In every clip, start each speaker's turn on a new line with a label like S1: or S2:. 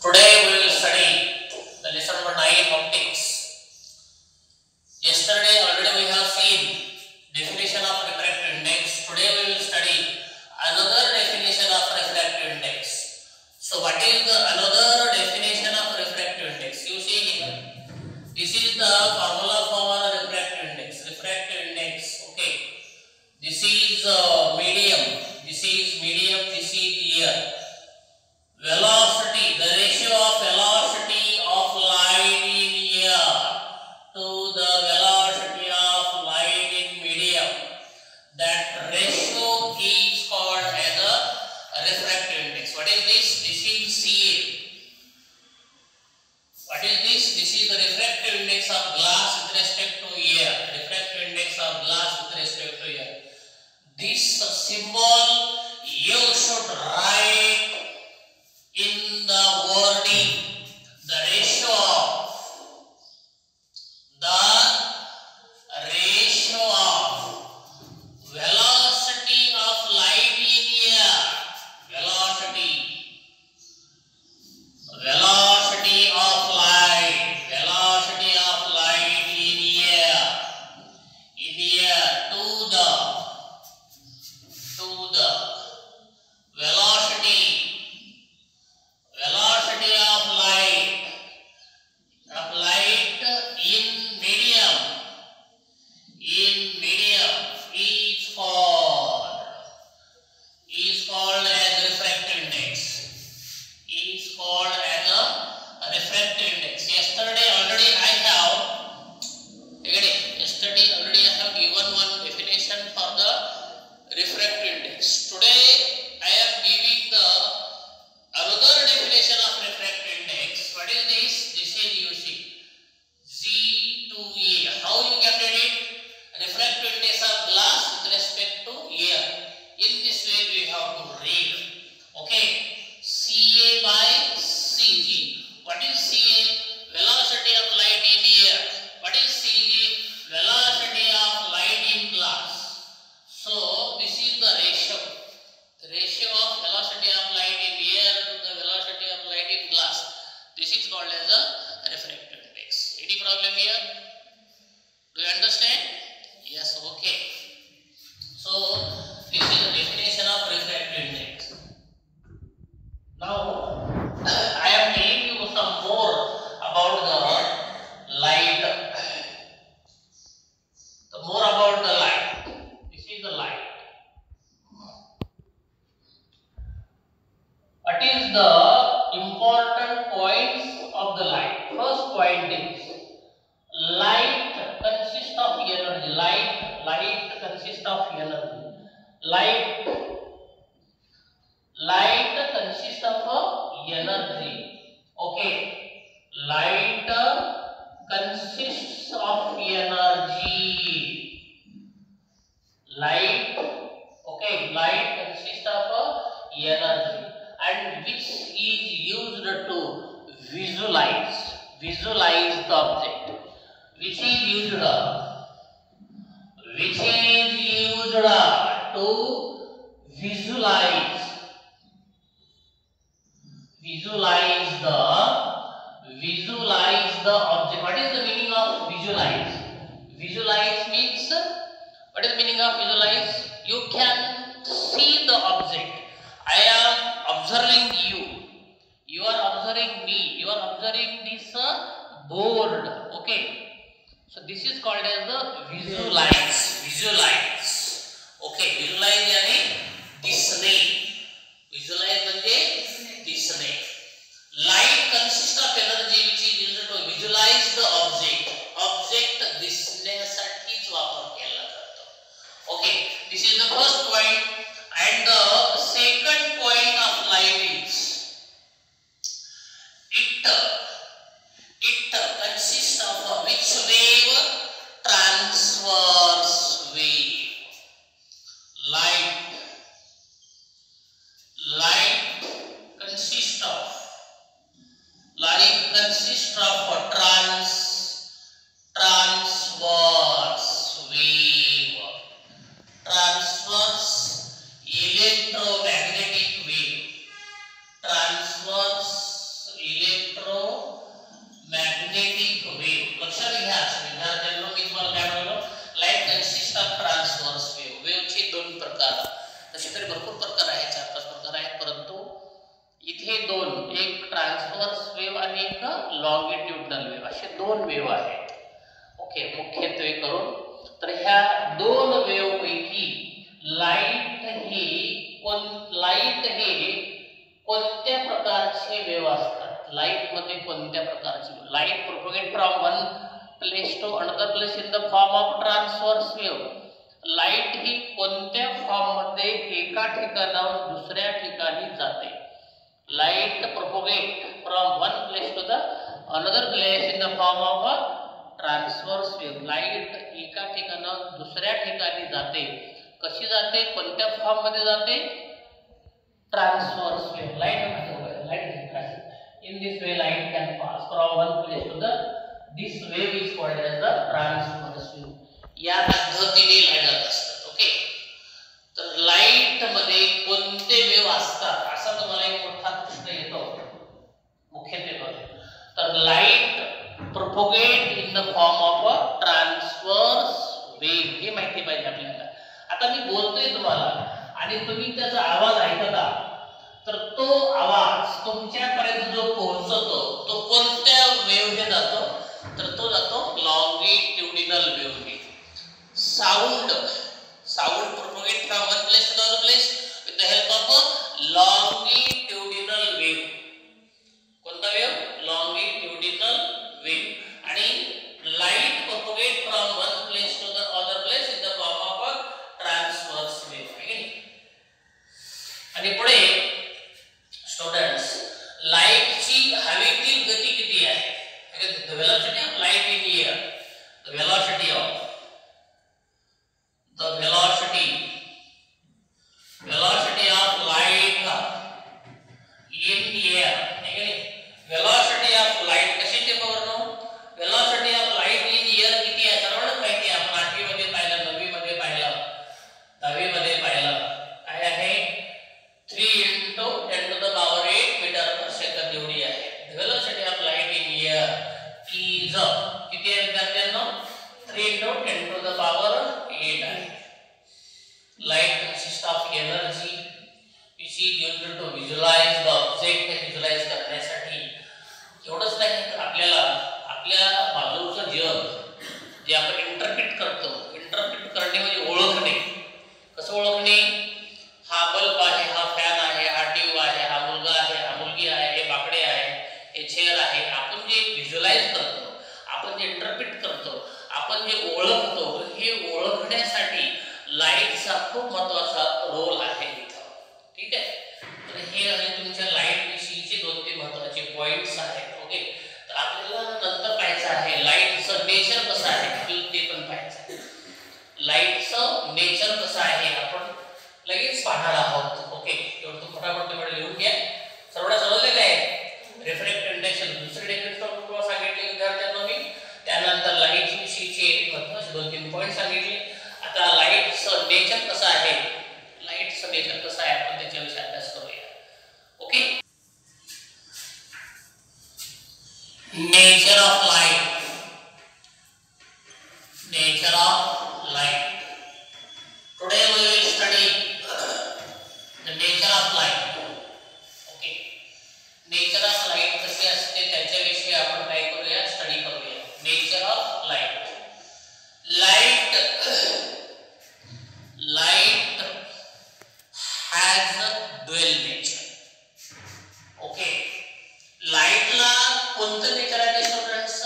S1: Today we will study the lesson number 9, optics. Yesterday already we have seen definition of refractive index. Today we will study another definition of refractive index. So what is the another definition of refractive index? You see here, this is the formula for refractive index. Refractive index, okay. This is medium. This is medium. This is air. Velocity, the ratio of velocity of light in air to the velocity of light in medium. That ratio is called as a refractive index. What is this? This is CA. What is this? This is the refractive index of glass with respect to air. Refractive index of glass with respect to air. This symbol you should write in the wording, the ratio of velocity of light in air, velocity of light in air to the velocity of light in medium is called as refractive index. Refractive index. Yesterday already I have given one definition for the refractive index. Today I am giving the another definition of refractive index. What is this? This is you see Z to A. How you can read it? Refractive index of glass with respect to air. In this way we have to read. Okay. CA by CG. What is CA? Velocity of light in air. What is CG? Velocity of light in glass. So this is the ratio. The ratio of velocity of light in air to the velocity of light in glass. This is called as a refractive index. Any problem here? Do you understand? Yes, okay. So this is the definition of refractive index. Now I am telling you some more about the light. This is the light. What is the important points of the light? First point is light consists of energy. Light consists of energy. Light consists of energy. Okay. Light consists of energy. Light consists of energy, and which is used to visualize the object. Which is used to visualize the object. What is the meaning of visualize? Visualize means, what is the meaning of visualize? You can see the object. I am observing you. You are observing me. You are observing this board. Okay. So this is called as the visualize. Okay. Visualize यानी दिसणे. Visualize म्हणजे दिसणे. Light consists of energy which is used to visualize the object. Object दिसण्यासाठीच वापर केला जातो. Okay. This is the first point, and the second point of light is it consists of which wave? Transverse wave. Light consists of transverse wave. Transverse electromagnetic wave. Transverse तसे तरी भरपूर प्रकार आहेत, 4-5 प्रकार आहेत, परंतु इथे दोन, एक ट्रान्सव्हर्स वेव्ह आणि एक लॉंगिट्युडनल वेव्ह, असे दोन वेव्ह आहेत. ओके, मुख्यत्वे करून तर ह्या दोन वेव्ह पैकी लाईट हे कोणत्या प्रकारचे वेव्ह असतात? लाईट मध्ये कोणत्या प्रकारचे? Light propagate from one place to another place in the form of transverse wave. Light ही कोणत्या फॉर्म मध्ये एका ठिकाणाहून दुसऱ्या ठिकाणी जाते? Light propagate from one place to the another place in the form of a transverse wave. Light एका ठिकाणाहून दुसऱ्या ठिकाणी जाते. कशी जाते? कोणत्या फॉर्म मध्ये जाते? Transverse wave. Light in this way light can pass from one place to the this wave is called as the transverse wave. या पद्धतीने लाईट जात असतात. ओके, तर लाईट मध्ये कोणते वेव्ह असतात असा तुम्हाला एक मोठा प्रश्न येतो मुख्यत्वे. तर light propagate in the form of a transverse wave हे माहिती पाहिजे आपल्याला. आता मी बोलतोय तुम्हाला आणि तुम्ही त्याचा आवाज ऐकता, तर तो आवाज तुमच्यापर्यंत जो पोहोचतो तो कोणत्या वेव्हने जातो? तर तो जातो लॉंगिट्युडिनल वेव्हने. Sound propagate from one place to other place with the help of a longitudinal wave. कोणता वेव्ह? Longitudinal wave. आणि light propagate from one place to the other place in the form of a transverse wave. आणि पुढे students, लाईटची हवेतील गती किती आहे? The velocity of light in air, the velocity of light in air. velocity of light कशाचे power? velocity of light in air किती आहे? सर्वांना माहिती आहे. आपण 8वी मध्ये पाहिलं, 9वी मध्ये पाहिलं, 10वी मध्ये पाहिलं. काय आहे? 3 × 10⁸ मीटर पर सेकंद एवढी आहे. The velocity of light in air is किती आहे विद्यार्थ्यांनो? 3 × 10⁸ आहे. Light consists of energy which is used to visualize the object. visualize करण्यासाठी एवढंच नाही तर आपल्याला आपल्या बाजूचं जग जे आपण इंटरप्रिट करतो, इंटरप्रिट करणे म्हणजे ओळखणे. कसं ओळखणे? हा बल्ब आहे, हा फॅन आहे, हा ट्यूब आहे, हा मुलगा आहे, हा मुलगी आहे, हे बाकडे आहे, हे चेअर आहे. आपण जे व्हिज्युअलाइज करतो, आपण जे इंटरप्रिट करतो, आपण जे ओळखतो, हे ओळखण्यासाठी लाईटचा खूप महत्त्वाचा रोल आहे इथं. ठीक आहे, तर हे आहे तुमच्या लाईट विषयीचे 2-3 महत्त्वाचे पॉइंट्स आहेत. ओके, तर आपल्याला नंतर पाहायचं आहे लाईटचं नेचर कसं आहे, आपल्याला ते पण पाहायचं आहे. लाईटचं नेचर कसं आहे आपण लगेच पाहणार आहोत. ओके, एवढं तो फटाफट तुम्ही लिहून घ्या. सर्वडा समजलेलं आहे. रिफ्रॅक्टिव्ह इंडेक्स दुसरे डेफिनेशन तुम्हाला सांगितले विद्यार्थ्यांना मी. त्यानंतर लाईट विषयीचे महत्त्वाचे 2-3 पॉइंट सांगितले. आता लाईटचं नेचर कसं आहे, लाईटचं नेचर कसं आहे आपण त्याच्याविषयी अभ्यास करूया. Okay, nature of light. Nature of light. Today we will study the nature of light. Okay, nature of light कशी असते त्याच्याविषयी आपण काय करूया, स्टडी करूया. Nature of light. Light has dual nature. Okay, लाईटला कोणतं नेचर आहे students?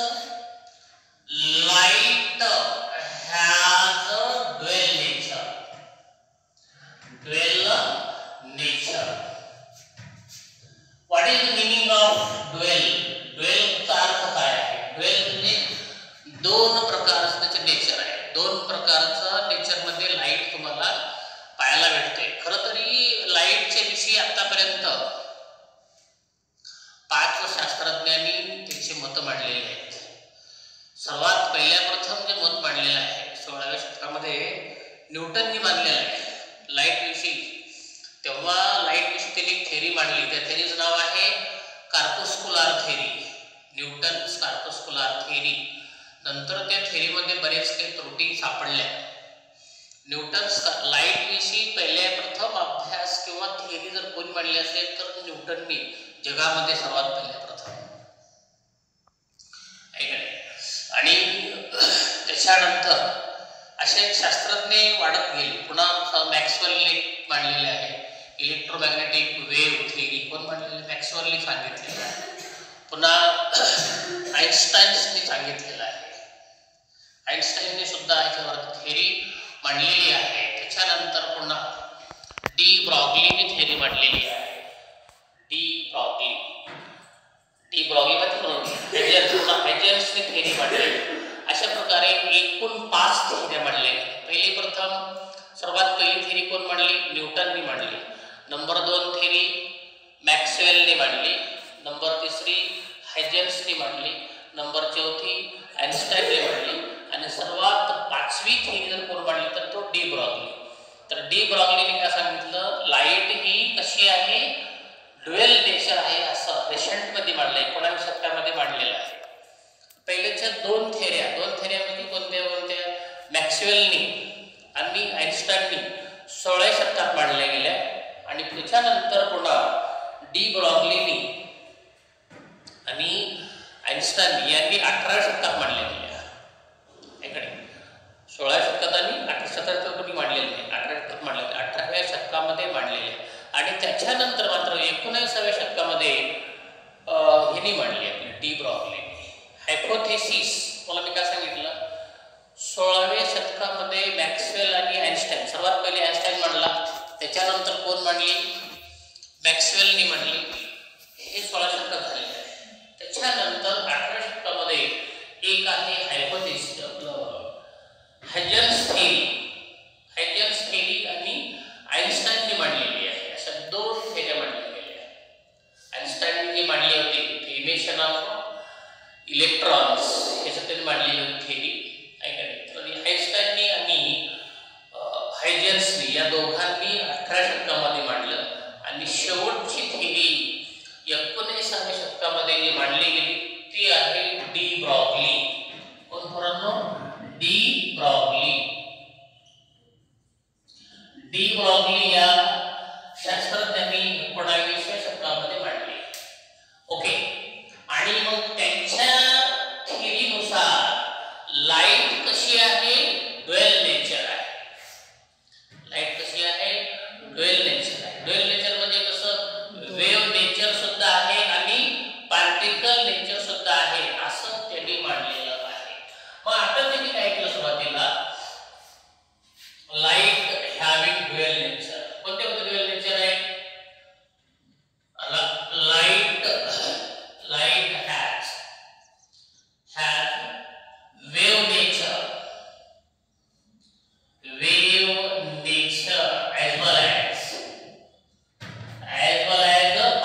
S1: Light has dual nature. dual nature. What is the meaning of dual? dual चा अर्थ काय आहे? dual म्हणजे दोन प्रकारचं त्याचे नेचर आहे. दोन प्रकारचं नेचर मध्ये लाईट तुम्हाला पाहायला भेटते. खरं तरी लाईटच्या विषयी आतापर्यंत 5 शास्त्रज्ञांनी त्याची मत मांडलेली आहेत. सर्वात प्रथम जे मत मांडलेलं आहे 16व्या शतकामध्ये न्यूटननी मांडलेलं आहे लाईट विषयी. तेव्हा लाईट विषयी त्यांनी एक थेरी मांडली. त्या थेरीचं नाव आहे corpuscular theory. Newton's corpuscular theory. नंतर त्या थेरीमध्ये बरेच काही त्रुटी सापडल्या. न्यूटन्स लाईट विषयी पहिल्या प्रथम अभ्यास किंवा थिअरी जर कोणी मांडली असेल तर न्यूटननी जगामध्ये सर्वात पहिल्या प्रथम आणि त्याच्यानंतर असे शास्त्रज्ञ वाढत गेले. पुन्हा मॅक्सवेलने मांडलेले आहे इलेक्ट्रोमॅग्नेटिक वेव्ह थिअरी. कोण मांडलेले? मॅक्सवेलने सांगितलेलं आहे. पुन्हा आईन्स्टाईन्सने सांगितलेलं आहे. आईन्स्टाईनने सुद्धा ह्याच्यावर थिअरी मांडलेली आहे. त्याच्यानंतर पुन्हा डी ब्रॉग्लीने थिअरी मांडलेली आहे. डी ब्रॉग्ली हायजेन्सने थिअरी मांडलेली. अशा प्रकारे एकूण 5 थिअऱ्या मांडल्या गेल्या. पहिली प्रथम सर्वात पहिली थिअरी कोण मांडली? न्यूटनने मांडली. नंबर 2 थिअरी मॅक्सवेलने मांडली. नंबर 3 हायजेन्सने मांडली. नंबर 4 आईन्स्टाईनने मांडली. आणि सर्वात 5वी थिअरी जर कोण मांडली तर तो डी ब्रॉग्ली. तर डी ब्रॉग्लीने काय सांगितलं? लाईट ही कशी आहे? ड्युएल नेचर आहे असं रेशंटमध्ये मांडलंय. 19व्या शतकामध्ये मांडलेलं आहे. पहिल्याच्या 2 थिअऱ्या कोणत्या? मॅक्सवेलनी आणि आईन्स्टाईननी 16व्या शतकात मांडल्या गेल्या. आणि त्याच्यानंतर पुन्हा डी ब्रॉग्लीनी आणि आईन्स्टाईन यांनी 18व्या शतकात मांडल्या गेल्या. इकडे 16व्या शतकात आणि 18व्या शतकात कोणी मांडलेले नाही. 18व्या शतकात मांडले, 18व्या शतकामध्ये मांडलेले. आणि त्याच्यानंतर मात्र 19व्या शतकामध्ये हिने मांडली आपली डी ब्रॉग्ली हायपोथेसिस. मला मी काय सांगितलं? 16व्या शतकामध्ये मॅक्सवेल आणि आईन्स्टाईन. सर्वात पहिले आईन्स्टाईन मांडला. त्याच्यानंतर कोण मांडली? मॅक्सवेलनी मांडली. हे 16व्या शतकात झालेलं आहे. त्याच्यानंतर 18व्या शतकामध्ये एक आहे हायपोथेसिस आपलं हायजेन्स थिअरी आणि आईन्स्टाईनने मांडलेली आहे. अशा 2 थिअऱ्या मांडल्या गेल्या. आईन्स्टाईनने जी मांडली होती ती इमिशन ऑफ इलेक्ट्रॉन्स ह्याच्यात त्यांनी मांडलेली होती थिअरी. तर आईन्स्टाईननी आणि हायजेन्सनी या दोघांनी 18व्या शतकामध्ये मांडलं. आणि शेवटची थिअरी 19व्या शतकामध्ये जी मांडली गेली ती आहे डी ब्रॉग्ली. कोण पोरांनो? डी ब्रॉग्ली या शास्त्रज्ञांनी 19व्या शतकामध्ये मांडली. ओके. आणि मग त्यांच्या थिअरीनुसार लाईट कशी आहे? ड्युएल नेचर आहे. लाईट कशी आहे? ड्युएल नेचर आहे. ड्युएल नेचर म्हणजे कसं? वेव्ह नेचर सुद्धा आहे आणि पार्टिकल नेचर सुद्धा आहे असं त्यांनी मांडलेलं आहे. मग आता त्यांनी काय केलं? सुरुवातीला लाईट हॅविंग ड्युएल नेचर. कोणते ड्युएल नेचर आहे? Light has wave nature as well as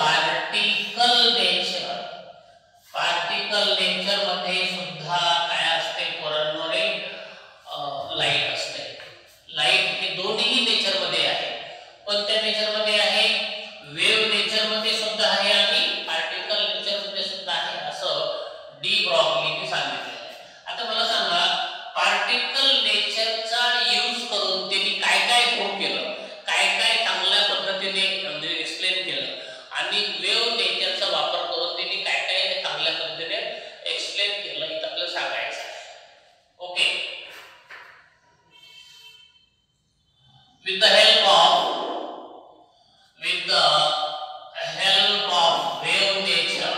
S1: particle nature. Particle nature मध्ये सुद्धा काय असते पोरांनो रे? लाईट असते. लाईट हे दोन्ही नेचर मध्ये आहे. कोणत्या नेचर मध्ये आहे? वेव्ह नेचर मध्ये सुद्धा आहे आणि पार्टिकल नेचर मध्ये सुद्धा आहे असं डी ब्रॉग्लीने सांगितलेलं आहे. आता मला सांगा पार्टिकल नेचरचा यूज करून त्यांनी काय काय प्रूव्ह केलं, काय चांगल्या पद्धतीने एक्सप्लेन केलं आणि वेव्ह नेचरचा वापर करून त्यांनी काय चांगल्या पद्धतीने एक्सप्लेन केलं हे आपल्याला सांगायचं आहे. Okay. With the help of wave nature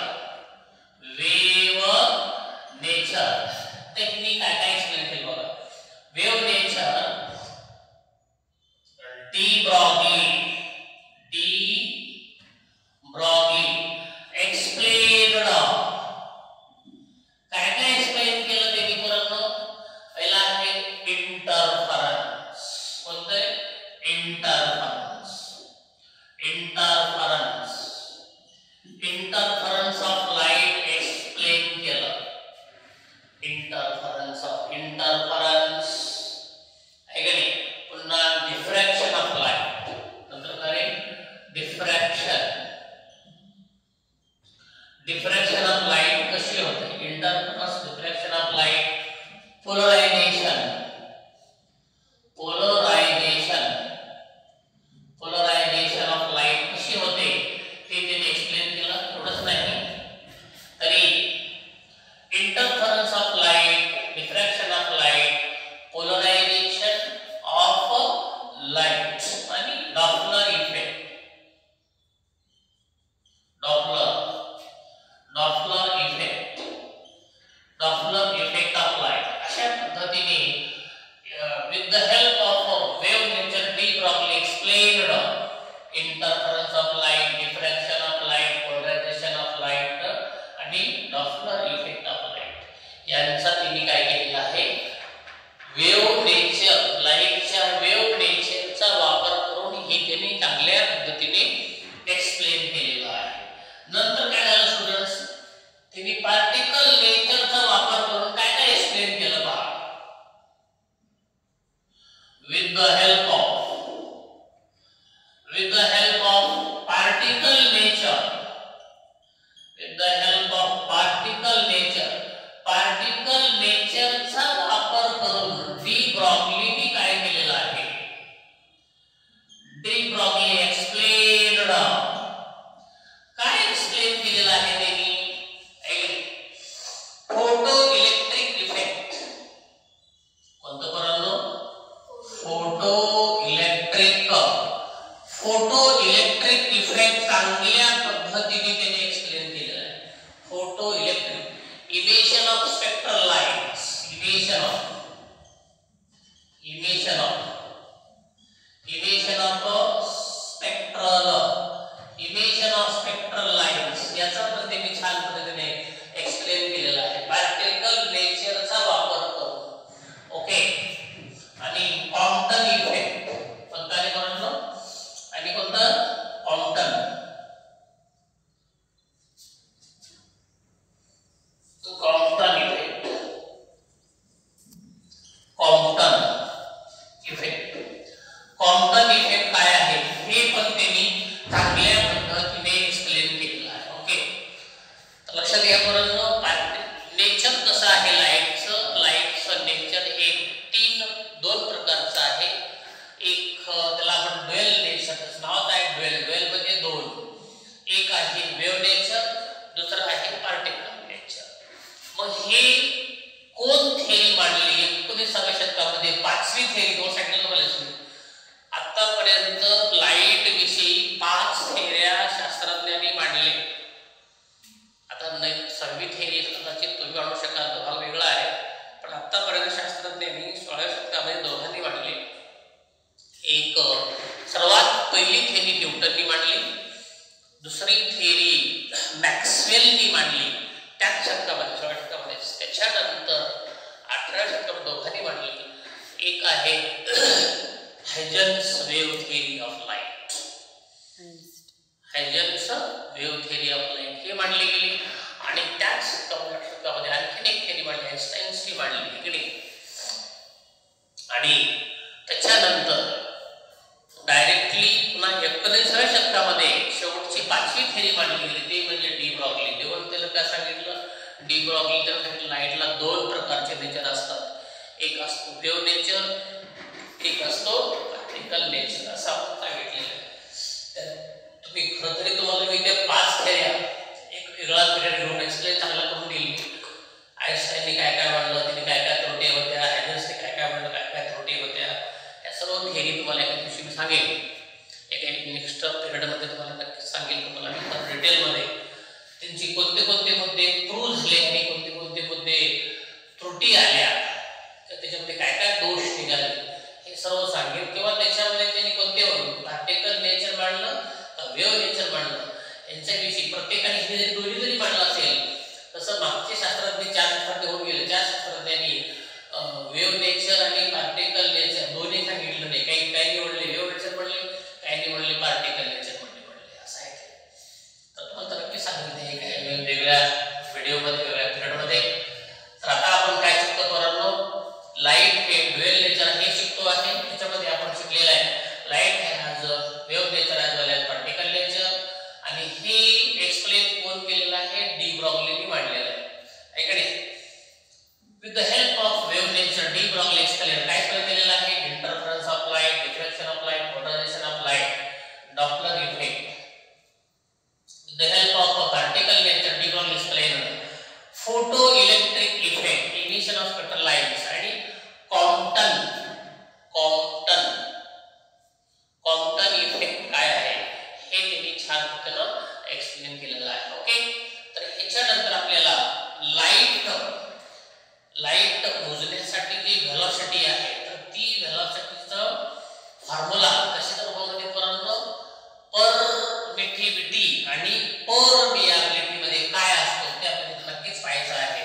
S1: त्यांनी काय एक्सप्लेन केलं बघा. Wave nature de Broglie explained. काय एक्सप्लेन केलं त्यांनी पोरांनो? पहिला आहे इंटरफरन्स. कोणतं? इंटरफरन्स ऑफ लाईट एक्सप्लेन केलं. इंटरफरन्स आहे का नाही? पुन्हा डिफ्रॅक्शन ऑफ लाईट. नंतर काय? डिफ्रॅक्शन ऑफ लाईट कशी होते? Interference, diffraction of light, polarization यांचा त्यांनी काय केलेला आहे, वेव्ह नेचर, लाईटच्या वेव्ह नेचरचा वापर करून ही त्यांनी चांगल्या पद्धतीने एक्सप्लेन केलेला आहे. नंतर काय झालं स्टुडंट्स, त्यांनी पार्टिकल नेचरचा वापर करून काय काय एक्सप्लेन केलं पहा. with the help of particle nature, with the help of particle natureचा वापर करून डी ब्रॉग्लीनी काय केलेलं आहे, डी ब्रॉग्ली एक्सप्लेन्ड, काय एक्सप्लेन केलेलं आहे त्यांनी, फोटो इलेक्ट्रिक इफेक्ट. कोणतं पर्यंत, फोटो इलेक्ट्रिक इफेक्ट चांगल्या पद्धतीने त्यांनी एक्सप्लेन केलेला आहे. Photo electric, emission of spectral lights, emission of spectral lights याचा पण त्यांनी छान पद्धतीने एक्सप्लेन केलेला आहे पार्टिकल नेचरचा वापर करून. ओके, आणि क्वांटम इफेक्ट कोणता आहे म्हणतो, आणि कोणता क्वांटम, तो क्वांटम इफेक्ट काय आहे हे पण त्यांनी चांगल्या पद्धतीने एक्सप्लेन केलेलं आहे. ओके, तर लक्षात घ्या बरं, नेचर कसं आहे लाईटचं नेचर हे दोन प्रकारचं आहे. एक त्याला आपण ड्युअल नेचर नाव आहे, ड्युअल म्हणजे दोन, एक आहे वेव्ह नेचर, दुसरं आहे पार्टिकल नेचर. मग हे कोण थेरी मांडली 19व्या शतकामध्ये, पाचवी थेरी, दोन सांगितलं मला. आतापर्यंत लाईट विषयी 5 थेऱ्या शास्त्रज्ञांनी मांडले. आता 6वी थेरी कदाचित तुम्ही आणू शकाल, तो भाग वेगळा आहे, पण आतापर्यंत शास्त्रज्ञांनी 16व्या शतकामध्ये दोघांनी मांडले. एक सर्वात पहिली थेरी न्यूटननी मांडली, दुसरी थेरी मॅक्सवेलनी मांडली त्याच शतकामध्ये, 16व्या शतकामध्ये. त्याच्यानंतर 18व्या शतकामध्ये दोघांनी मांडली. एक आहे Huygens wave theory of light, Huygens wave theory of light हे मांडली गेली. आणि त्याच शतकामध्ये आणखीन एक थेरी मांडली, आइन्स्टाईनची मांडली गेली. आणि त्याच्यानंतर डायरेक्टली पुन्हा 19व्या शतकामध्ये शेवटची 5वी थेरी मांडली गेली, ते म्हणजे डी ब्रॉग्ली. तेव्हा त्याला काय सांगितलं, डी ब्रॉग्ली त्याला सांगितलं लाईटला 2 प्रकारचे नेचर असतात, एक असतो वेव्ह नेचर, एक असतो पार्टिकल नेचर, असं आपण सांगितलेलं आहे. तुम्ही खरं तरी तुम्हाला मी त्या 5 थेऱ्या एक वेगळा पिरियड घेऊन एक्सप्लेन चांगला करून दिली. आइन्स्टाईनने काय काय मांडलं, तिने काय काय त्रुटी होत्या, हायजन्सने काय काय मांडलं, काय काय त्रुटी होत्या, या सर्व थेरी तुम्हाला एका दिवशी मी सांगेन. एका नेक्स्ट पिरियडमध्ये तुम्हाला नक्कीच सांगेल, तुम्हाला मी डिटेलमध्ये त्यांची कोणते मुद्दे प्रूव्ह झाले आणि कोणते मुद्दे त्रुटी आल्या, त्याच्यामध्ये काय काय दोष निघाले हे सर्व सांगेल. किंवा त्याच्यामध्ये त्यांनी कोणते पार्टिकल नेचर मांडलं, वेव्ह नेचर मांडलं, यांच्याविषयी प्रत्येकाने हे जरी दोन्ही जरी मांडलं असेल, तसं मागचे शास्त्रज्ञ 4 शास्त्रज्ञ होऊन गेले. 4 शास्त्रज्ञांनी वेव्ह नेचर आणि पार्टिकल नेचर दोन्ही सांगितलं नाही. काही निवडले वेव्ह नेचर म्हणले, काही निवडले पार्टिकल नेचर म्हणले, असं आहे. तर तुम्हाला नक्की सांगितलं हे काय वेगवेगळ्या व्हिडिओमध्ये, वेगळ्या पिरियडमध्ये. तर आता आपण काय शिकतो पोरांनो, लाईट हे ड्युअल नेचर हे शिकतो आहे. त्याच्यामध्ये आपण शिकलेलं आहे light has wave nature as well as particle nature. आणि हे एक्सप्लेन कोण केलेलं आहे, डी ब्रॉग्लीनी मांडलेलं आहे. ऐकणे, with the help of wave nature de Broglie explain काय केलेलं आहे, interference of light, diffraction of light, polarization of light, Doppler effect. With the help of particle nature de Broglie explain photo electric effect, emission of spectral lights, आणि quantum effect काय आहे हे त्यांनी छान पद्धतीने एक्सप्लेन केलेलं आहे. ओके, तर ह्याच्यानंतर आपल्याला लाईट मोजण्यासाठी जी व्हेलॉसिटी आहे, तर ती व्हेलॉसिटीचा फॉर्म्युला कशाच्या रूपामध्ये परंतु परमिटिव्हिटी आणि परमियाबिलिटी मध्ये काय असतो ते आपल्याला नक्कीच पाहायचं आहे.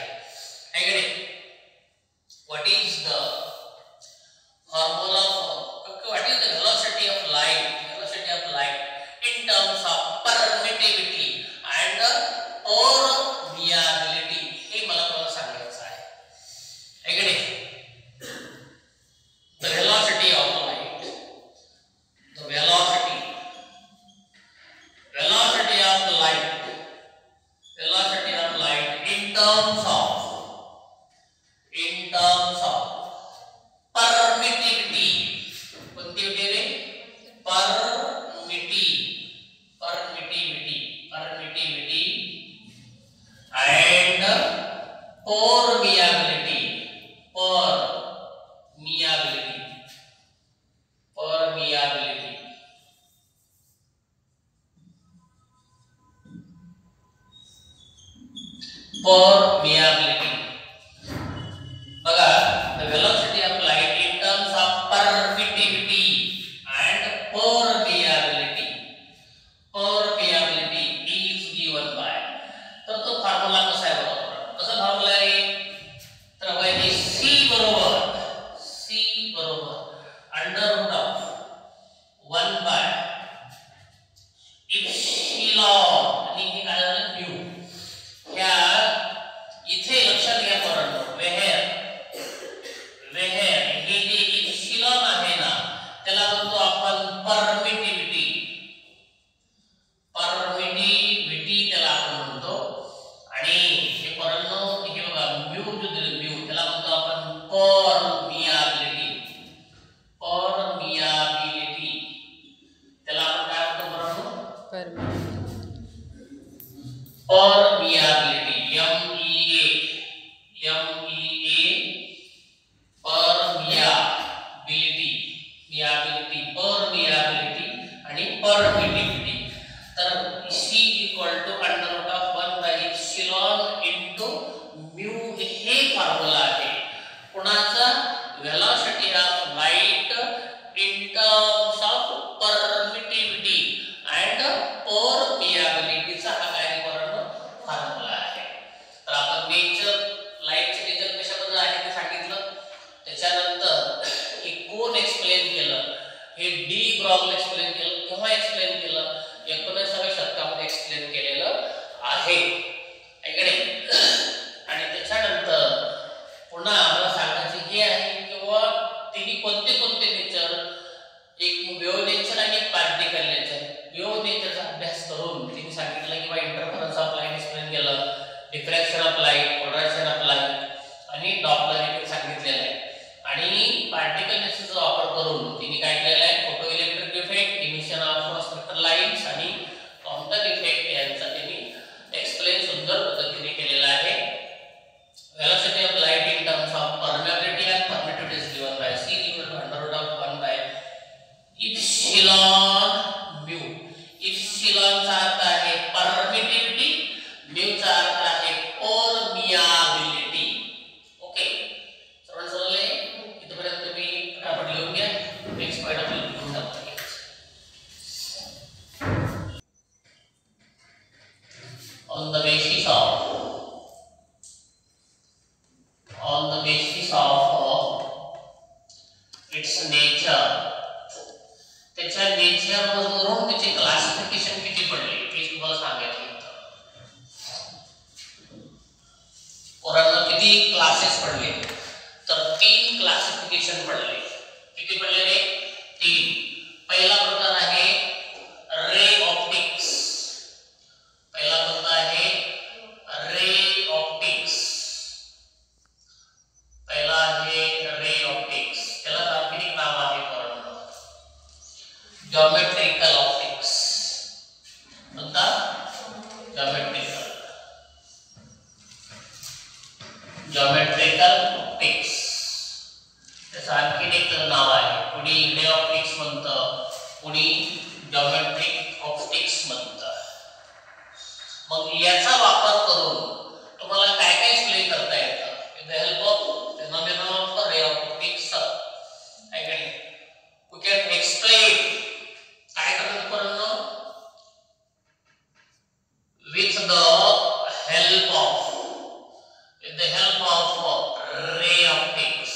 S1: terms of permittivity. कोणती होते रे? permittivity and permeability. बघा, the velocity of light in terms of permittivity and permeability is given by. तर तो फॉर्म्युला कसा आहे बघा. कसा फॉर्म्युला आहे? तर बघा इथे c बरोबर under root of 1 by epsilon आणि हे काय झालं म्यू. या इथे लक्षात घ्या पोरांनो, वेहेर हे जे इप्सिलॉन आहे ना, त्याला म्हणतो आपण परमिटिव्हिटी त्याला आपण म्हणतो. आणि हे पोरांनो, हे बघा म्यू जो दिलं म्यू, त्याला म्हणतो आपण परमियाबिलिटी. त्याला आपण काय म्हणतो पोरांनो? परमियाबिलिटी. permeability आणि permittivity. तर c equal to under root of 1 by epsilon into mu हे फॉर्म्युला आहे. कोणाचा? Velocity of light in terms of permittivity and permeability चा हा काय फॉर्म्युला आहे. तर आपण नेचर लाइटचे नेचर कशाबद्दल आहे ते सांगितलं. त्याच्यानंतर हे कोण एक्सप्लेन केलं? हे डी ब्रॉग्ल एक्सप्लेन केलं. केव्हा एक्सप्लेन केलं? 19व्या शतकामध्ये एक्सप्लेन केलेलं आहे. इकडे आणि त्याच्यानंतर पुन्हा मला सांगायचे हे आहे किंवा तिन्ही कोणते नेचर, एक वेव्ह नेचर आणि पार्टिकल नेचर. वेव्ह नेचरचा अभ्यास करून तिने सांगितलं की इंटरफरन्स ऑफ लाईट एक्सप्लेन केलं, diffraction of light, polarization of light आणि डॉपलर इफेक्ट सांगितलेला आहे. आणि पार्टिकल नेचरचा वापर करून तिने काय केलेलं आहे? Photo electric effect, emission of spectral lines आणि काउंटर इफेक्ट यांचा तिने एक्सप्लेन सुंदर पद्धतीने केलेला आहे. Velocity of light in terms of permeability and permittivity is given by c equal to under root of 1 by epsilon mu. Epsilon चा अर्थ आहे परमिटिविटी, म्यू चा अर्थ आहे परमियाबिलिटी. ओके, सर्वांना समजले? इथपर्यंत तुम्ही फटाफट लिहून घ्या. नेक्स्ट पॉइंट आपण लिहून टाकूया. On the basis of its nature, त्याच्या नेचर वरून त्याचे क्लासिफिकेशन किती पडले ते तुम्हाला सांगायचं. पोरांना किती क्लासेस पडले? तर 3 क्लासिफिकेशन पडले. किती पडले रे? 3. पहिला प्रकार आहे रे ऑप्टिक्स. पहिला कोणता आहे? Ray optics. पहिला आहे रे ऑप्टिक्स. त्याला तांत्रिक नाव आहे पोरांनो जॉमेट्रिकल ऑप्टिक्स. कोणता? Geometrical optics. त्याचं आणखीन एक नाव आहे. कोणी रे ऑप्टिक्स म्हणतं, कोणी जॉमेट्रिक ऑप्टिक्स म्हणतं. मग याचा वापर करून तुम्हाला काय काय एक्सप्लेन करता येतं? With the help of phenomena of ray optics we can explain. काय करतात पोरांनो? With the help of ray optics.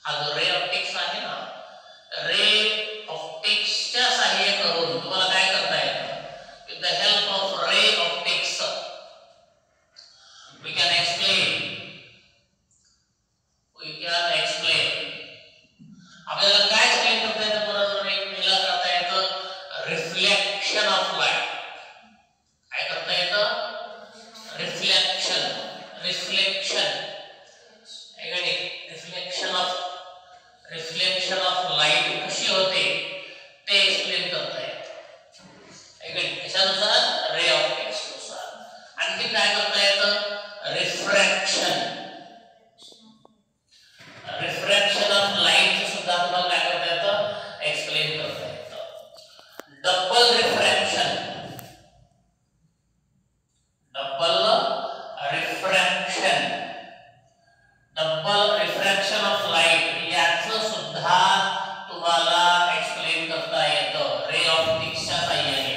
S1: हा जो रे ऑप्टिक्स आहे ना, रे ऑप्टिक्सच्या सहाय्य करून तुम्हाला काय करता येतं? With the help of ray optics we can explain. आपल्याला काय एक्सप्लेन करता येतं? बरोबर एक पहिला करता येतं रिफ्लेक्शन ऑफ लाईट. काय करता येतं? Reflection. Reflection reflection of light कशी होते ते एक्सप्लेन करता येतं. कशानुसार? रे ऑप्टिक्स नुसार. आणखी काय करता येतं? रिफ्रॅक्शन ऑफ लाईट सुद्धा तुम्हाला काय करता येतं? एक्सप्लेन करता येतं. डबल रिफ्रॅक्शन ऑफ लाईट याचं सुद्धा तुम्हाला एक्सप्लेन करता येतं रे ऑप्टिक्सच्या साहाय्याने.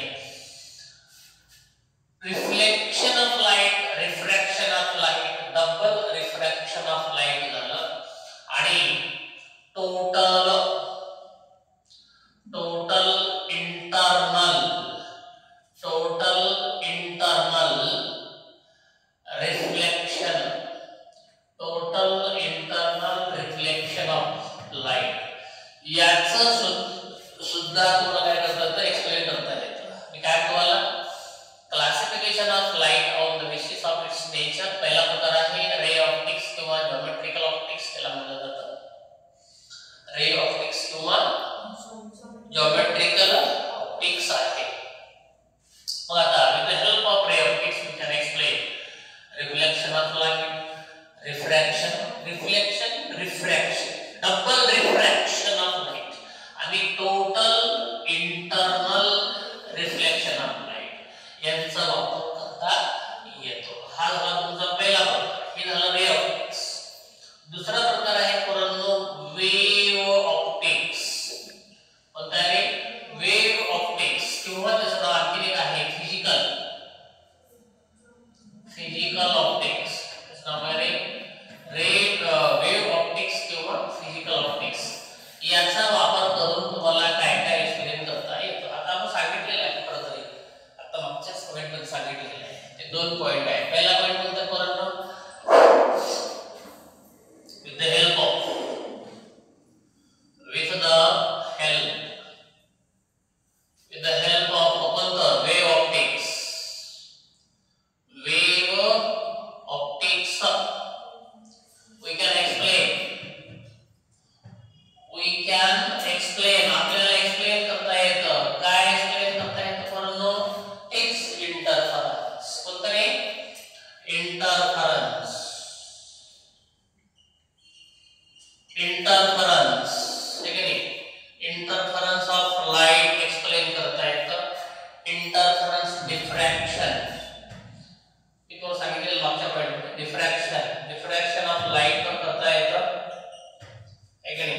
S1: Reflection of light, refraction of light, double refraction of light झालं. आणि total internal reflection of light याचं सुद्धा तुम्हाला काय करता येतं? एक्सप्लेन करता येतं. मी काय तुम्हाला classification of light on the basis of its nature. पहिला प्रकार आहे रे ऑप्टिक्स किंवा ज्योमेट्रिकल ऑप्टिक्स त्याला म्हटलं जातं. रे ऑप्टिक्स किंवा ज्योमेट्रिकल ऑप्टिक्स आहे. मग आता with the help of ray optics we can explain reflection of light, refraction, double refraction of light आणि total internal reflection of light यांचा वापर करता येतो. हा झाला तुमचा पहिला प्रकार. हे झालं रे ऑप्टिक्स. दुसरा प्रकार आहे पोरांनो वेव्ह ऑप्टिक्स. कोणता आहे? वेव्ह ऑप्टिक्स किंवा त्याचं नाव आणखी एक आहे फिजिकल ऑप्टिक्स. त्याचं नाव आहे वेव्ह ऑप्टिक्स किंवा फिजिकल ऑप्टिक्स. याचा वापर करून तुम्हाला काय काय एक्सप्लेन करता येतं. आता आपण सांगितलेलं आहे कुठेतरी, आता मागच्याच पॉइंट मध्ये सांगितलेलं आहे. ते दोन पॉइंट आहे. पहिला पॉइंट कोणता पोरांनो? with the help of open the wave optics we can explain आपल्याला एक्सप्लेन करता येतं. काय एक्सप्लेन करता येतं पोरांनो? X interference. कोणतं रे? इंटरफरन्स ठीक आहे. इंटरफरन्स ऑफ लाईट एक्सप्लेन करता येतं. इंटरफरन्स डिफ्रॅक्शन मी तुम्हाला सांगितलेलं मागच्या पॉइंटमध्ये. डिफ्रॅक्शन ऑफ लाईट पण करता येतं.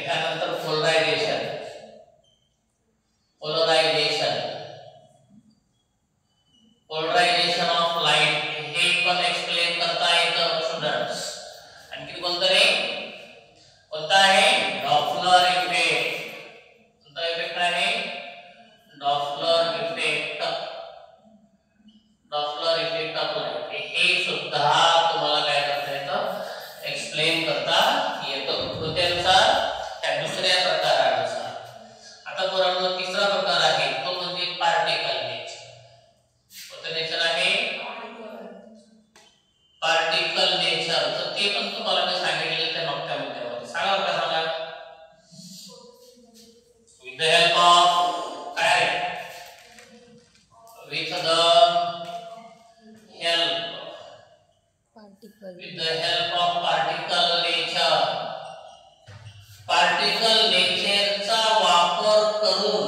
S1: त्यानंतर पोलरायझेशन ऑफ लाईट हे पण एक्सप्लेन करता येतं स्टुडंट्स. आणखी कोणतं रे? कोणता आहे? Doppler effect. कोणता इफेक्ट आहे? Doppler effect of light. हे सुद्धा तुम्हाला काय करता येतं? एक्सप्लेन करता येतं. त्यानुसार त्या दुसऱ्या प्रकारानुसार. आता पोरांनो तिसरा प्रकार आहे तो म्हणजे पार्टिकल नेचर. कोणतं नेचर आहे? Particle nature. तर ते पण तुम्हाला मी सांगितलेलं त्या मागच्या मुद्द्यामध्ये. सांगा बरं, सांगा. विथ द हेल्प ऑफ काय? With the help of particle नेचरचा वापर करून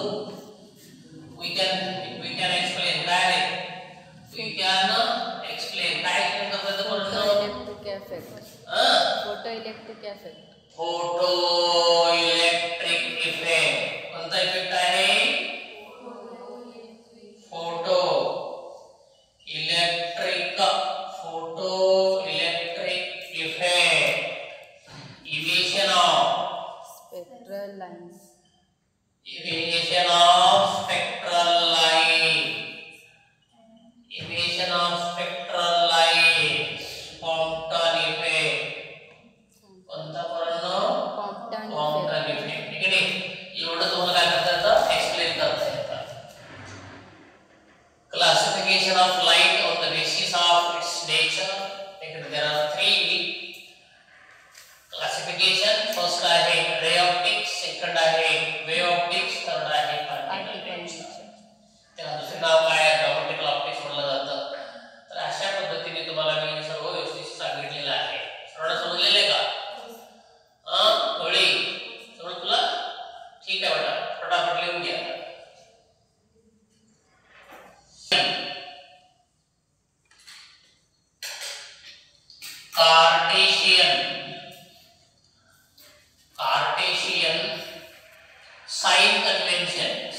S1: we can explain काय? We can explain काय करता येतं पोरांनो? Photo electric effect. कोणता इफेक्ट आहे? Photo electric effect. Emission of spectral light. Compton effect. कोणता पोरांनो? Compton effect. ठीक आहे. एवढं तुम्हाला काय करता येतं? एक्सप्लेन करता येतं. Classification of light on the basis of its nature. there are Cartesian sign conventions.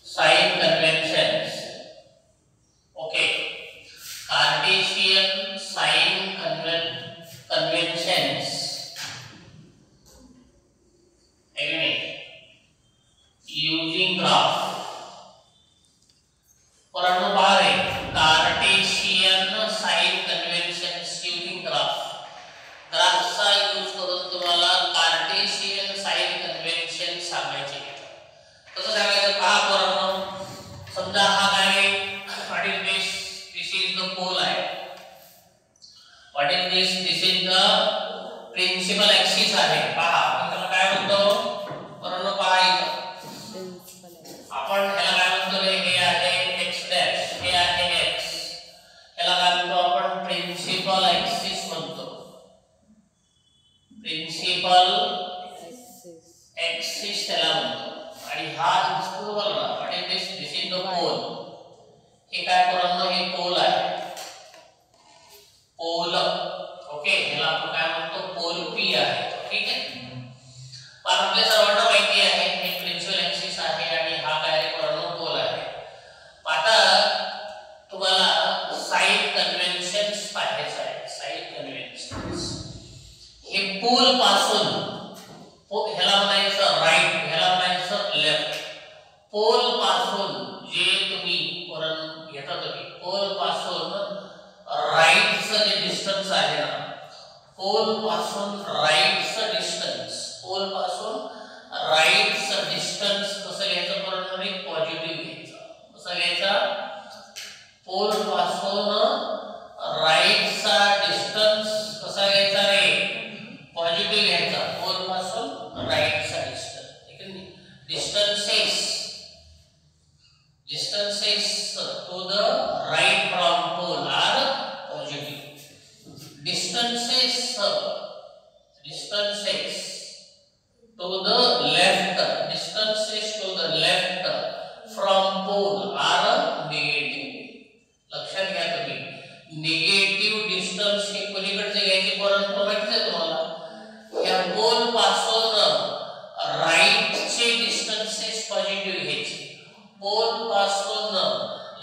S1: Sign conventions. Okay. Cartesian sign conventions. Again, using graph. पोरांनो पहा रे, Cartesian sign conventions using graph. ग्राफचा यूज करून तुम्हाला कार्टेशियन साइन कन्व्हेन्शन सांगायचे. कसं सांगायचं पहा पोरांनो. समजा हा काय आहे, what is this? This is the pole आहे. What is this? This is the principal axis आहे. पहा आपण त्याला काय म्हणतो पोरांनो? पहा इथं आपण ह्याला काय म्हणतो रे? हे आहे x डॅश, हे आहे x. ह्याला काय म्हणतो आपण? प्रिन्सिपल ऍक्सिस म्हणतो. प्रिन्सिपल ऍक्सिस त्याला म्हणतो. आणि हा जो बोलला, what is this? This is the pole. हे काय पोरांनो? हे पोल आहे. पोल. ओके, ह्याला आपण काय म्हणतो? पोल p आहे. ठीक आहे. पण आपल्या सर्वांना माहिती आहे हे प्रिन्सिपल ऍक्सिस आहे आणि हा काय आहे पोरांनो? पोल आहे. आता तुम्हाला साइन कन्व्हेन्शन्स पाहायचं आहे. साइन कन्व्हेन्शन्स हे पोल पासून, ह्याला म्हणायचं राईट, ह्याला म्हणायचं लेफ्ट. पोल पासून जे तुम्ही पोरांनो घेता, तुम्ही पोल पासून राईटचं जे डिस्टन्स आहे ना, पोल पासून राईटचं डिस्टन्स, पोल पासून राईटचं डिस्टन्स कसं घ्यायचं पोरांनो? पॉझिटिव्ह घ्यायचं. कसं घ्यायचा? पोल पासून राईटचा डिस्टन्स कसा घ्यायचा रे? पॉझिटिव्ह घ्यायचा. पोल पासून राईटचा डिस्टन्स. ठीक आहे. Distances to the right from pole are positive. Distances to the left, distances to the left from pole are negative. लक्षात घ्या तुम्ही, निगेटिव्ह डिस्टन्स हे पलीकडचे घ्यायचे परंतु माहिती आहे तुम्हाला, या पोल पासून राईटचे डिस्टन्सेस पॉझिटिव्ह घ्यायचे. पोल पासून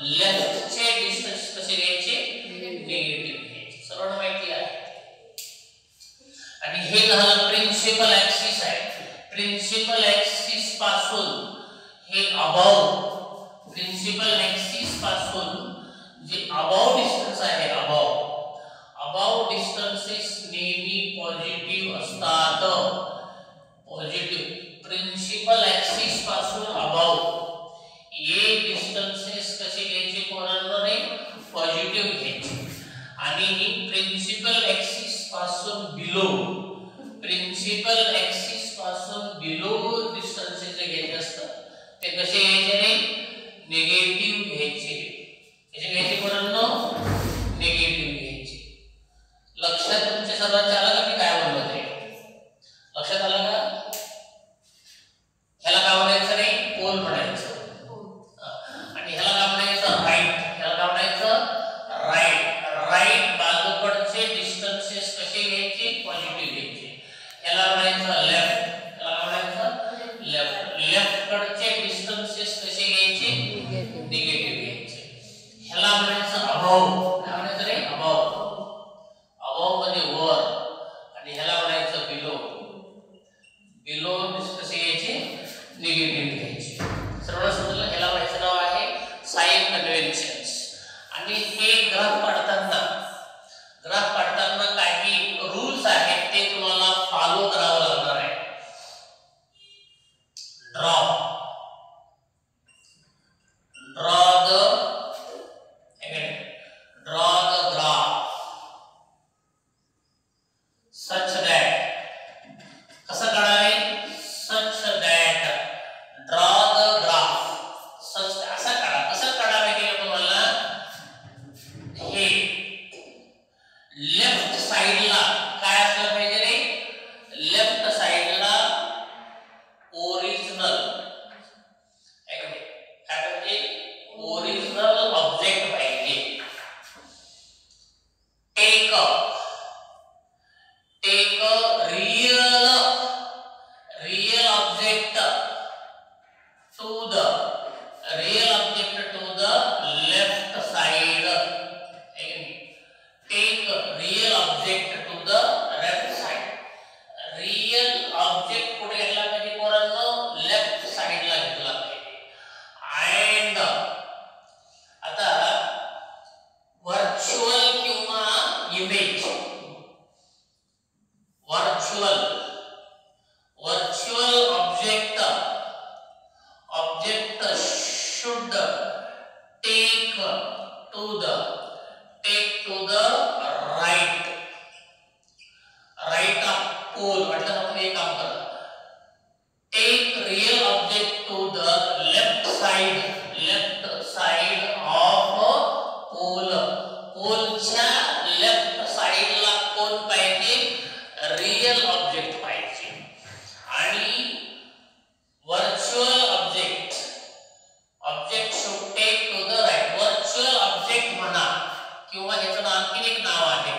S1: लेफ्टचे डिस्टन्स कसे घ्यायचे? निगेटिव्ह घ्यायचे. सर्वांना माहिती आहे. आणि हे झालं प्रिन्सिपल ऍक्सिस आहे. प्रिन्सिपल ऍक्सिस पासून हे अबाव, प्रिन्सिपल ऍक्सिस पासून जे अबाव डिस्टन्स आहे, अबाव डिस्टन्सेस नेहमी पॉझिटिव्ह असतात. पॉझिटिव्ह प्रिन्सिपल ऍक्सिस पासून अबाव हे डिस्टन्सेस कसे घ्यायचे पोरांनो? पॉझिटिव्ह घ्यायचे. आणि प्रिन्सिपल ऍक्सिस पासून बिलो, प्रिन्सिपल ऍक्सिस पासून बिलो डिस्टन्सेस जे घ्यायचे असतात ते कसे घ्यायचे? निगेटिव्ह घ्यायचे. कसे घ्यायचे पोरांनो? निगेटिव्ह घ्यायचे. लक्षात तुमच्या सर्वांच्या आलं का मी काय बोललो ते? लक्षात आलं का? ह्याला काय म्हणायचं रे? पोल म्हणायचं. आणि ह्याला काय म्हणायचं? राईट. ह्याला काय म्हणायचं? राईट. राईट बाजूकडचे डिस्टन्सेस कसे घ्यायचे? पॉझिटिव्ह घ्यायचे. ह्याला म्हणायचं लेफ्ट. ह्याला म्हणायचं लेफ्ट. लेफ्ट कडचे डिस्टन्सेस कसे घ्यायचे? निगेटिव्ह घ्यायचे. ह्याला म्हणायचं अबाव. काय म्हणायचं रे? अबाव. अबाव म्हणजे वर. आणि ह्याला म्हणायचं बिलो. बिलो कसे घ्यायचे? निगेटिव्ह घ्यायचे. सर्वांना समजलं? ह्याला व्हायचं नाव आहे साइन कन्व्हेन्शन्स. आणि हे ग्राफ काढताना काही रूल्स आहेत ते तुम्हाला फॉलो करावं लागणार आहे. Draw the graph such that, कसं काढावे? such that draw the graph such, असा काढा. कसं काढावे हे तुम्हाला to the, take to the right, right of pole मतलब आपण हे काम करा. Take real object to the left side of pole. पोलच्या लेफ्ट साइडला कोण पाहिजे? रियल ऑब्जेक्ट पाहिजे. आणि virtual object should take to the right. Virtual object म्हणा किंवा ह्याचं आणखीन एक नाव आहे.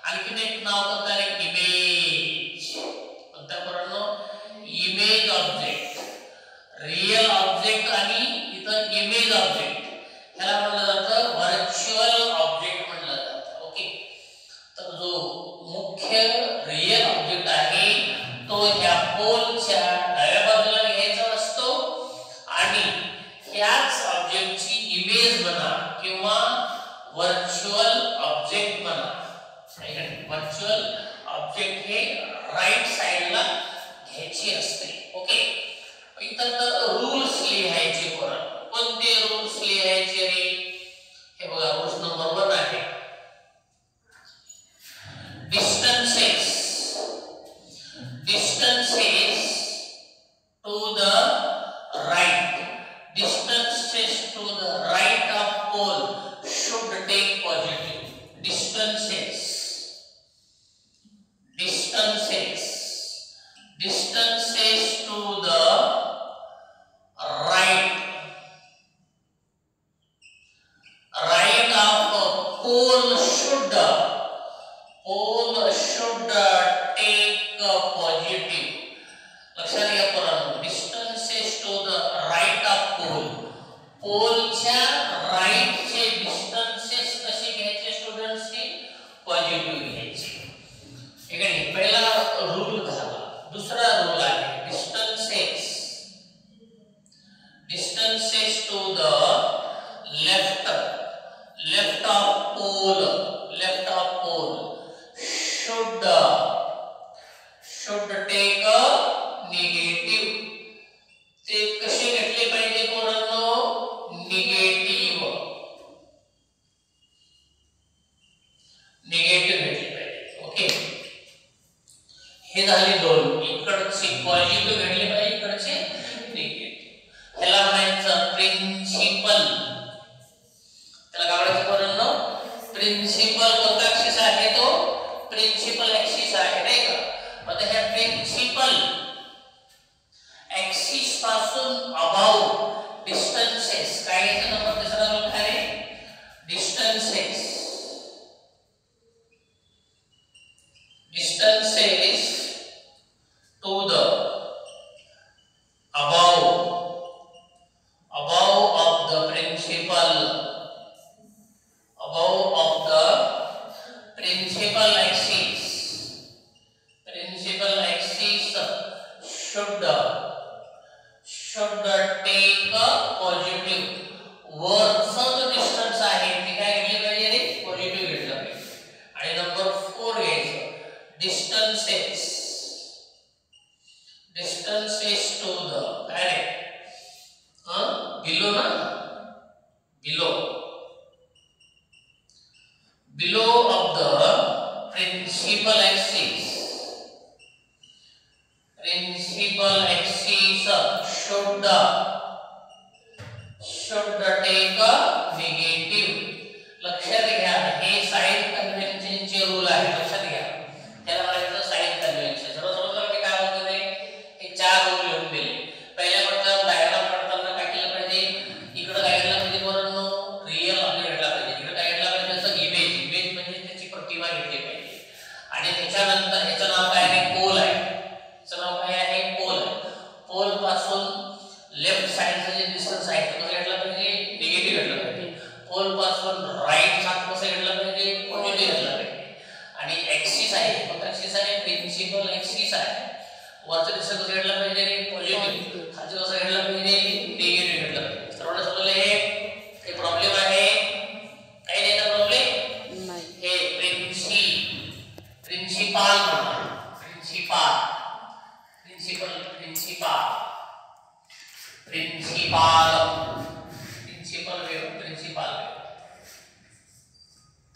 S1: आणखीन एक नाव कोणतं आहे? इमेज. कोणत्या पोरांनो? Image object. रियल ऑब्जेक्ट आणि इथं इमेज ऑब्जेक्ट ह्याला म्हणलं जातं व्हर्च्युअल ऑब्जेक्ट म्हणलं जातं. ओके. तर जो मुख्य रियल ऑब्जेक्ट आहे तो ह्या पोलच्या डाव्या बाजूला घ्यायचा असतो आणि ह्याच ऑब्जेक्टची इमेज म्हणा किंवा व्हर्च्युअल ऑब्जेक्ट म्हणा. व्हर्च्युअल ऑब्जेक्ट हे राईट साइडला घ्यायची असते. ओके. इथं तर रूल्स लिहायचे पोरं. कोणते रूल्स लिहायचे रे? हे बघा रूल्स नंबर 1 आहे. Distances to the right. Distances to the right of pole should take positive. Distances to the right of pole should take positive. लक्षात घ्या पोरांनो. Distances to the right of pole. पोलच्या right चे distances कसे घ्यायचे students? हे positive घ्यायचे. ठीक आहे. पहिला रूल झाला. दुसरा रूल आहे distances to the left of pole should take a negative. ते कसे घेतले पाहिजे पोरांनो? निगेटिव्ह घेतले पाहिजे. ओके. हे झाले दोन. इकडचे पॉझिटिव्ह घेतले पाहिजे, इकडचे निगेटिव्ह. ह्याला म्हणायचं प्रिन्सिपल. त्याला काय म्हणायचं पोरांनो? प्रिन्सिपल. कोणता ऍक्सिस आहे तो? प्रिन्सिपल ऍक्सिस आहे नाही का? आता ह्या प्रिन्सिपल ऍक्सिस पासून अबाव डिस्टन्सेस काय याचा नंबर तिसरा रूल आहे? Distances to the above of the principal axis should take a positive. वरचा जो डिस्टन्स आहे ते काय घेतलं पाहिजे रे? पॉझिटिव्ह घेतलं पाहिजे. आणि नंबर 4 घ्यायचं डिस्टन्सेस टू द काय रे? बिलो ना, below of the principal axis should take a negative. लक्षात घ्या हे साइन कन्व्हेन्शनचे रूल आहे. लक्षात घ्या. त्याला म्हणायचं साइन कन्व्हेन्शन. सर्व समजलं मी काय बोलतो ते? हे 4 रूल लिहून दिले. पहिल्या प्रथम डायग्राम काढताना काय केलं पाहिजे? इकडे काय घेतलं पाहिजे पोरांनो? रियल ऑब्जेक्ट घेतला पाहिजे. इकडे काय घेतला पाहिजे? असं इमेज म्हणजे त्याची प्रतिमा घेतली पाहिजे. आणि त्याच्यानंतर ह्याचं नाव काय आहे? पोल आहे. ह्याचं नाव काय आहे? पोल आहे. पोल पासून लेफ्ट साइडचा जे डिस्टन्स आहे तो कसं घेतला पाहिजे? निगेटिव्ह घेतला पाहिजे. पोल पासून राईट साइड कसं घेतला पाहिजे? पॉझिटिव्ह घेतला पाहिजे. आणि ऍक्सिस आहे, कोणता ऍक्सिस आहे? प्रिन्सिपल ऍक्सिस आहे. वरचा डिस्टन्स कसं घेतला पाहिजे? पॉझिटिव्ह. खालचा कसं घेतला पाहिजे? निगेटिव्ह घेतला पाहिजे. सर्वांना समजलं? हे प्रॉब्लेम आहे? काही नाही ना प्रॉब्लेम? नाही. हे प्रिन्सिपल म्हणा. Principal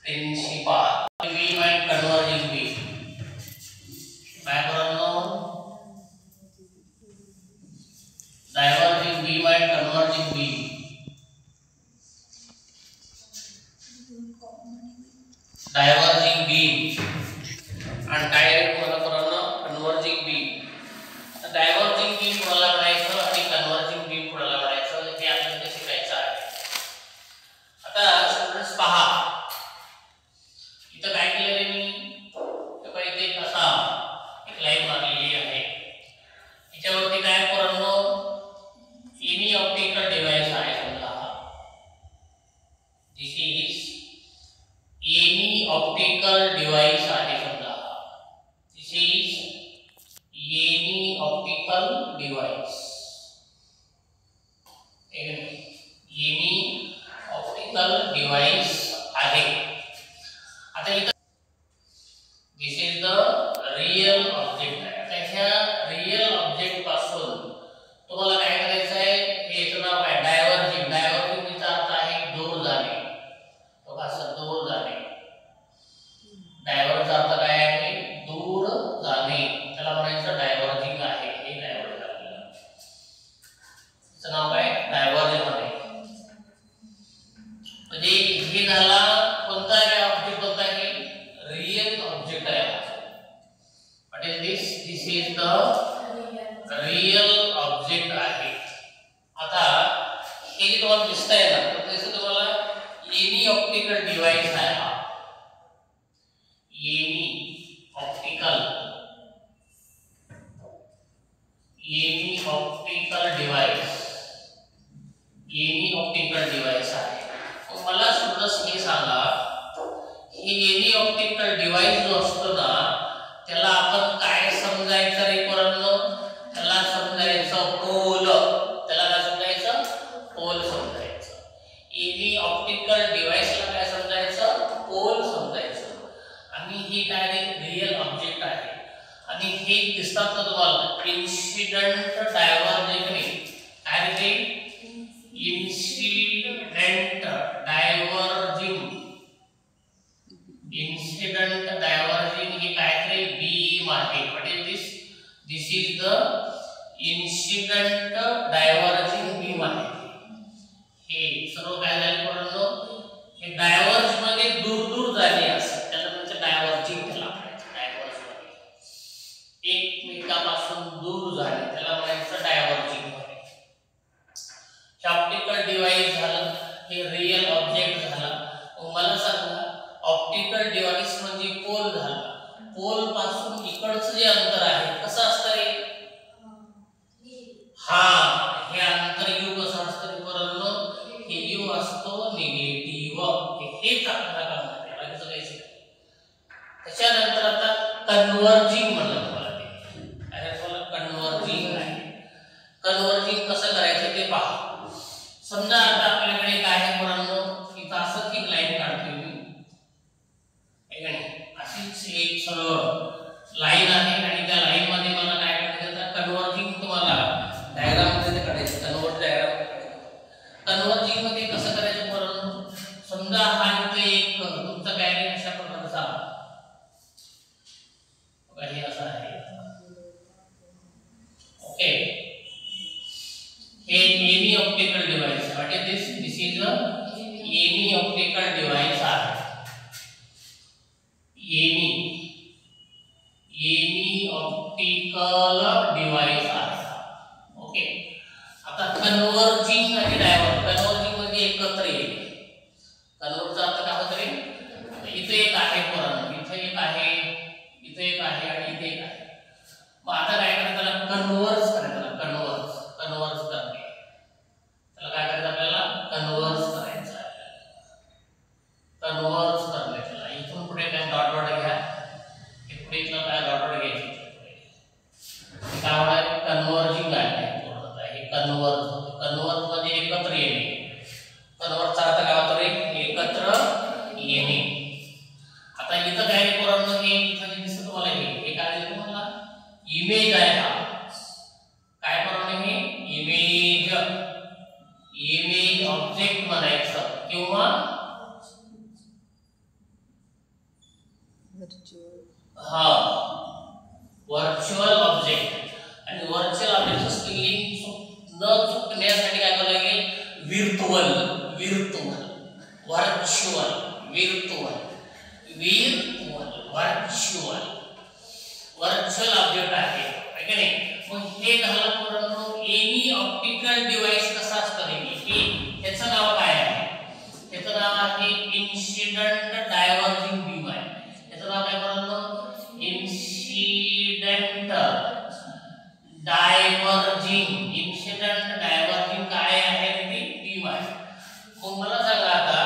S1: principal beam and converging beam. Diverging beam and converging beam. Diverging beam and direct converging beam. Diverging beam कोणाला म्हणायचं आणि converging beam कोणाला म्हणायचं हे आपल्याला शिकायचं आहे. आता स्टुडंट्स पहा, इथं काय केलं रे मी, तर इथे असा एक लाईन मारलेली आहे. याच्यावरती काय पोरांनो, एनी ऑप्टिकल डिव्हाइस आहे समजा. This is any optical device आहे समजा. This is any optical device. Any optical device आहे. आता इथं this is the real object आहे. आता ह्या रियल ऑब्जेक्ट पासून तुम्हाला काय करायचं आहे, हे याचं नाव आहे डायव्हर्जिंग. डायव्हर्जिंगचा अर्थ आहे दूर जाणे. तो कसं दूर जाणे, डायव्हर्जचा अर्थ काय आहे, दूर जाणे. त्याला म्हणायचं डायव्हर्जिंग आहे. हे डायव्हर्ज आपल्याला त्याचं नाव आहे डायव्हर्जिंग आहे. म्हणजे हे झाला कोणता ऑब्जेक्ट, कोणता आहे रियल ऑब्जेक्ट आहे. What is this, this is the real object आहे. आता हे जे तुम्हाला दिसतंय ना, तर त्याचं तुम्हाला एनी ऑप्टिकल डिव्हाइस आहे. हा any optical device, any optical device आहे. मला स्टुडंट्स हे सांगा, हे एनी ऑप्टिकल डिव्हाइस जो असतो ना, त्याला आपण काय समजायचं रे पोरांनो, त्याला समजायचं पोल. त्याला काय समजायचं, पोल समजायचं. एनी ऑप्टिकल डिव्हाइसला काय समजायचं, पोल समजायचं. आणि ही काय रियल ऑब्जेक्ट आहे. आणि हे दिसतात ना तुम्हाला इन्सिडेंट डायव्हर्जिंग. काय ते इन्सिडेंट डायव्हर्जिंग, इन्सिडेंट डायव्हर्जिंग हे काहीतरी बीम आहे. What is this, this is the incident diverging beam आहे. हे सर्व काय झाले पोरांनो, हे डायव्हर्ज मध्ये दूर दूर जाणे असं त्याला म्हणजे डायव्हर्जिंग. त्याला म्हणायचं डायव्हर्ज मध्ये एकमेकांपासून दूर जाणे, त्याला म्हणायचं डायव्हर्जिंग. ऑप्टिकल डिव्हाइस झालं, हे रियल ऑब्जेक्ट झाला. मला सांगा, ऑप्टिकल डिव्हाइस म्हणजे पोल झाला. पोल पासून इकडचं जे अंतर आहे कसं असतं रे, हा हे अंतर यू कसं असतं रे पोरांनो, हे यू असतो निगेटिव्ह. हेच आपल्याला कळणार आहे, बाकी सगळं काही. त्याच्यानंतर आता कन्वर्जिंग म्हणलं तुम्हाला, ते अरे तुम्हाला कन्वर्जिंग आहे. कन्वर्जिंग कसं करायचं ते पहा. समजा आता आपल्याकडे काय आहे पोरांनो, इथं असंच एक लाईन काढतोय मी, अशीच एक सरळ लाईन आहे. आणि त्या लाईन मध्ये मला काय करायचं, कन्वर्जिंग तुम्हाला डायग्राम मध्ये काढायचं. कन्वर्ट डायग्राम कन्वर्जिंग मध्ये कसं करायचं पोरांनो, समजा हा इथे एक तुमचा काय अशा प्रकारचा हे असं आहे. ओके, हे any optical device. What is this, this is a any optical device आहे. एनी ऑप्टिकल डिव्हाइस आहे. ओके, आता कन्वर्जिंग आणि डायव्हर्ज, कन्वर्जिंग मध्ये एकत्र येईल. कन्वर्जचा अर्थ काय होतं रे, इथे एक आहे पोरांनो, इथे एक आहे, इथे एक आहे आणि इथे एक आहे. मग आता काय करायचं, त्याला कन्वर्ज करायचं. कन्वर्ज करणे, त्याला काय करायचं आपल्याला, कन्वर्ज करायचं आहे. कन्वर्ज करणे त्याला. इथून पुढे काय डॉट डॉट घ्या, हे पुढे इथलं काय डॉट डॉट घ्यायचं. काय होणार, कन्वर्जिंग आहे. हे कन्वर्ज, कन्वर्ज म्हणजे एकत्र येणे. कन्वर्जचा अर्थ काय होतो रे, एकत्र येणे. आता इथं काय पोरांनो, हे इथं जे दिसतं तुम्हाला, हे काय दिसतं तुम्हाला, इमेज आहे. हा काय पोरांनो, हे इमेज, इमेज ऑब्जेक्ट म्हणायचं किंवा व्हर्च्युअल ऑब्जेक्ट आणि व्हर्च्युअल ऑब्जेक्टचं स्पेलिंग न चुकण्यासाठी काय करावं लागेल virtual virtual virtual virtual virtual virtual object आहे की नाही. मग हे झालं पूर्ण एनी ऑप्टिकल डिव्हाइस कसा असतं हे त्याचं नाव काय आहे त्याचं नाव आहे इन्सिडेंट डायव्हर्जिंग बीम आहे. त्याचं नाव काय म्हणतो इन्सिडेंट डायव्हर्जिंग काय आहे ते बीम आहे. मग मला सांगा आता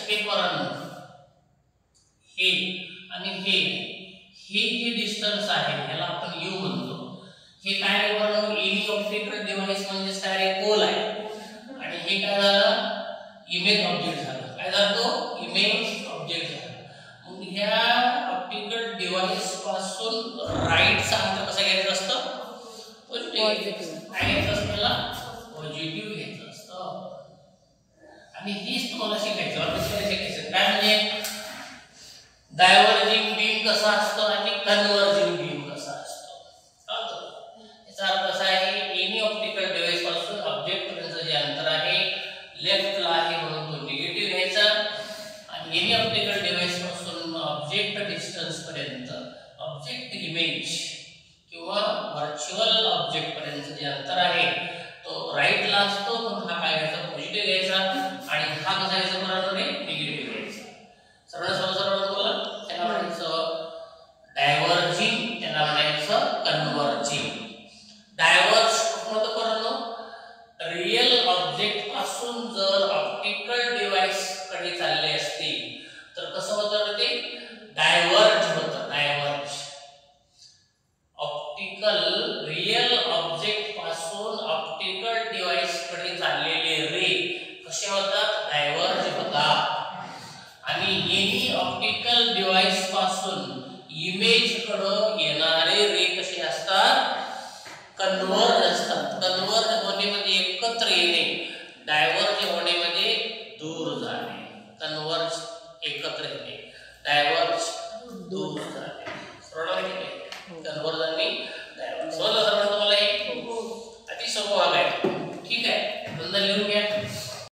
S1: हे पर्यंत हे आणि हे जे डिस्टन्स आहे ह्याला आपण यू म्हणतो. हे काय बरोबर एनी ऑप्टिकल डिव्हाइस म्हणजे काय पोल आहे आणि हे काय झालं इमेज ऑब्जेक्ट झालं. काय झालं तो इमेज ऑब्जेक्ट झाला. मग ह्या ऑप्टिकल डिव्हाइस पासून राईटचं अंतर कसं घ्यायचं असतं पॉझिटिव्ह. काय घ्यायचं असतं त्याला पॉझिटिव्ह घ्यायचं असतं. आणि हीच तुम्हाला शिकायचं काय म्हणजे डायव्हर्जिंग बीम कसा असतो आणि कन्व्हर्जिंग बीम कसा असतो. याचा अर्थ असा आहे एनी ऑप्टिकल डिव्हाइस पासून ऑब्जेक्ट पर्यंत जे अंतर आहे लेफ्टला आहे म्हणून तो निगेटिव्ह घ्यायचा आणि एनी ऑप्टिकल डिव्हाइस पासून ऑब्जेक्ट डिस्टन्स पर्यंत ऑब्जेक्ट इमेज किंवा व्हर्च्युअल ऑब्जेक्ट पर्यंत जे अंतर आहे तो राईटला असतो पण हा काय घ्यायचा पॉझिटिव्ह घ्यायचा आणि हा कसा घ्यायचा बरोबर निगेटिव्ह घ्यायचा. सरळ बोला. त्याला म्हणायचं डायव्हर्जिंग त्याला म्हणायचं कन्व्हर्जिंग. डायव्हर्ज कुठलं करणं रियल ऑब्जेक्ट पासून जर ऑप्टिकल डिव्हाइस कडे चालले असतील तर कसं होतं ते डायव्हर्ज होतं. डायव्हर्ज ऑप्टिकल रियल ऑब्जेक्ट पासून ऑप्टिकल डिव्हाइस कडे चाललेले रे कसे होतात डायव्हर्ज होतात. आणि एनी ऑप्टिकल डिव्हाइस पासून इमेज कडे